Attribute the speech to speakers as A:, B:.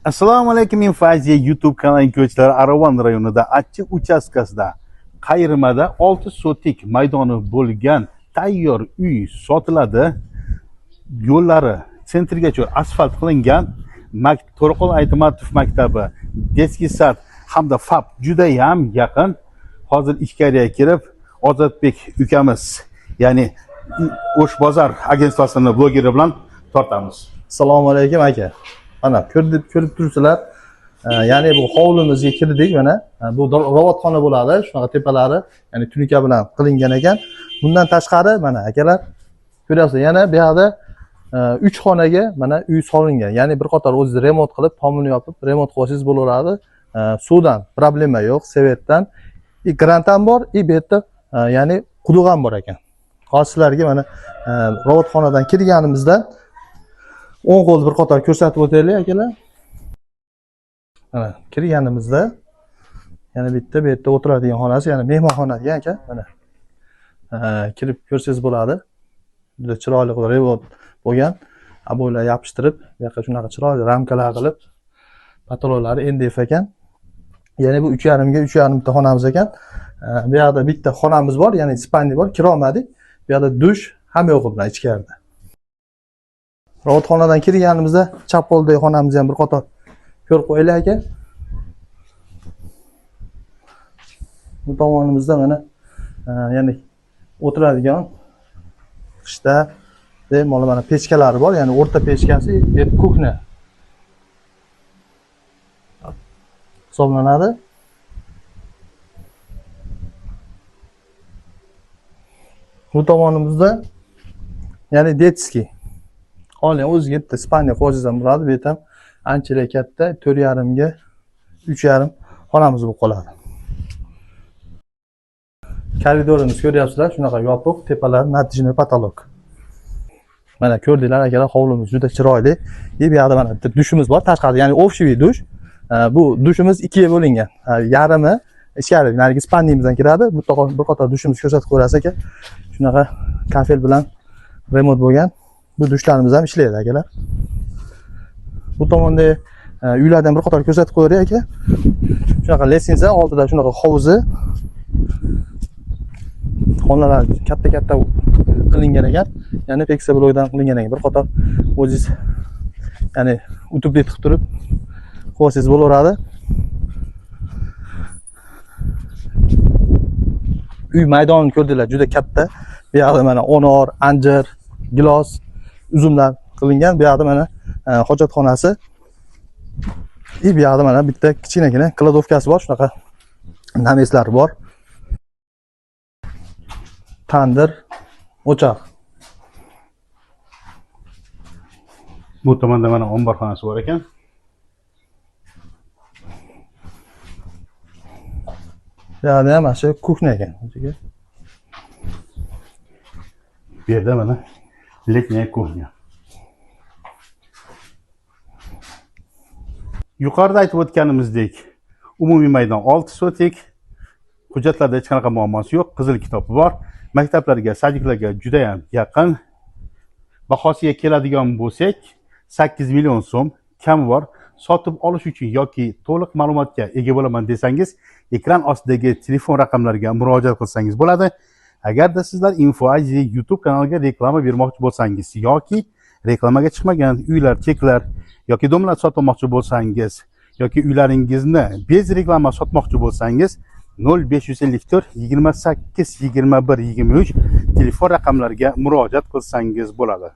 A: Assalomu alaykum, men Fayziya YouTube kanalining ko'chlari Aravan rayonida Achchiq uchastkasida qayirmada 6 sotik maydoni bo'lgan tayyor uy sotiladi. Yo'llari sentrgacha asfalt qilingan. To'raqul Aytmatov maktabi, Детский sad hamda FAP juda ham yaqin. Hozir ichkariga kirib, Ozodbek ukamiz, ya'ni O'sh bozor agentsiyasining blogeri bilan tortamiz.
B: Assalomu alaykum aka. Mana ko'rib turibsizlar. Ya'ni bu hovlimizga kirdik mana. Bu robotxona bo'ladi. Shunaqa tepalari, ya'ni tunika bilan qilingan ekan. Bundan tashqari mana akalar ko'ryapsizlar, yana bu yerda 3 xonaga mana uy solingan. Ya'ni bir qator o'zingiz remont qilib, tomini yopib, remont qilsangiz bo'laveradi. Suvdan problema yo'q, sevetdan. Grant ham bor, bu yerda ya'ni quduq ham bor ekan. Hozir sizlarga mana robotxonadan kirganimizda o'ng qo'lni bir qator ko'rsatib o'taylik akalar. Mana kirganimizda yana bitta bu yerda o'tiradigan xonasi, ya'ni mehmonxona ekan aka. Mana kirib ko'rsangiz bo'ladi. Juda chiroyli qilib remont bo'lgan. Aboylar yopishtirib, bu yoqqa shunaqa chiroyli ramkalar qilib, patolonlari NDF ekan. Ya'ni bu 3,5 ga 3,5 ta xonamiz ekan. Bu yoqda bitta xonamiz bor, ya'ni spalni bor, kirolmadik. Bu yoqda dush ham yo'q bilan ichkarida. Robotxonadan kirganimizda chap qo'ldagi xonamizni ham bir qator ko'rib qo'yaylik aka. Bu tomonimizda mana ya'ni o'tiradigan qishda mana pechkalari bor, ya'ni o'rta pechkasi kuxna hisoblanadi. Bu tomonimizda ya'ni детский Hali o'ziga bitta spalniya qo'ysangiz ham bo'ladi. Bu yerda ham anchalik katta 4,5 ga 3,5 xonamiz bo'lib qoladi. Koridorimiz ko'ryapsizlar, shunaqa yopiq, tepalari natijali patolog. Mana ko'rdinglar akalar, hovlimiz juda chiroyli. Bu yerda mana bitta dushimiz bor, tashqarida, ya'ni общий dush. Bu dushimiz ikkiga bo'lingan. Yarimi ichkari, narigi spalniyamizdan kiradi. Bu bir qator dushimiz ko'rsatib qo'yasiz aka. Shunaqa kafel bilan remont bo'lgan. Bu dushlarimiz ham ishlaydi akalar. Bu tomonda uylardan bir qator ko'rsatib qo'yaylik aka. Shunaqa lesinsa, oldida shunaqa hovuzi. Xonalar katta-katta qilingan ekan. Ya'ni peksa blokdan qilingan ekan. Bir qator o'zingiz ya'ni utublik qilib turib qo'ysangiz bo'laveradi. Uy maydonini ko'rdinglar, juda katta. Bu yerda mana onor, anjir, gilos, uzumlar qilingan. Bu yerda mana hojatxonasi. Bu yerda mana bitta kichkinagina kladovkasi bor, shunaqa nameslar bor. Tandir, o'choq.
A: Bu tomonda mana omborxonasi bor ekan.
B: Bu yerda ham mana shu kuxna ekan.
A: Bu yerda mana letniya kuxnya. Yuqorida aytib o'tganimizdek, umumiy maydon 6 sotik. Hujjatlarda hech qanaqa muammosi yo'q, qizil kitobi bor. Maktablarga, sadiklarga juda ham yaqin. Bahosiga keladigan bo'lsak, 8 million so'm kami bor. Sotib olish uchun yoki to'liq ma'lumotga ega bo'laman desangiz, ekran ostidagi telefon raqamlariga murojaat qilsangiz bo'ladi. Agarda sizlar Info.az YouTube kanaliga reklama bermoqchi bo'lsangiz yoki reklamaga chiqmagan uylar, cheklar yoki domlar sotmoqchi bo'lsangiz yoki uylaringizni bez reklama sotmoqchi bo'lsangiz 0554 28 21 23 telefon raqamlariga murojaat qilsangiz bo'ladi.